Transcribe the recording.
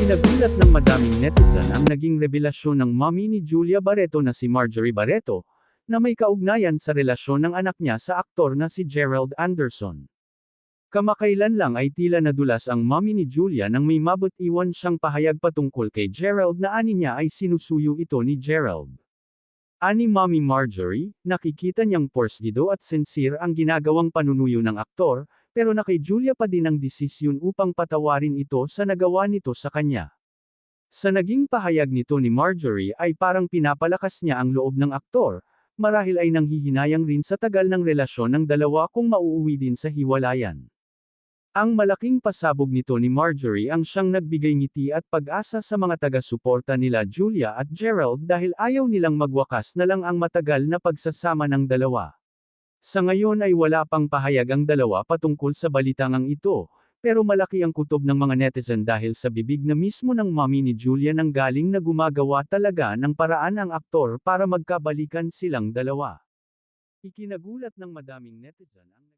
Ikinagulat ng madaming netizen ang naging revelasyon ng mommy ni Julia Barreto na si Marjorie Barreto, na may kaugnayan sa relasyon ng anak niya sa aktor na si Gerald Anderson. Kamakailan lang ay tila nadulas ang mommy ni Julia nang may mabot-iwan siyang pahayag patungkol kay Gerald na ani niya ay sinusuyo ito ni Gerald. Ani Mommy Marjorie, nakikita niyang porsdido at sincere ang ginagawang panunuyo ng aktor, pero na kay Julia pa din ang desisyon upang patawarin ito sa nagawa nito sa kanya. Sa naging pahayag nito ni Marjorie ay parang pinapalakas niya ang loob ng aktor, marahil ay nanghihinayang rin sa tagal ng relasyon ng dalawa kung mauuwi din sa hiwalayan. Ang malaking pasabog nito ni Marjorie ang siyang nagbigay ngiti at pag-asa sa mga taga-suporta nila Julia at Gerald dahil ayaw nilang magwakas na lang ang matagal na pagsasama ng dalawa. Sa ngayon ay wala pang pahayag ang dalawa patungkol sa balitangang ito, pero malaki ang kutob ng mga netizen dahil sa bibig na mismo ng mommy ni Julia nang galing na gumagawa talaga ng paraan ang aktor para magkabalikan silang dalawa. Ikinagulat ng madaming netizen ang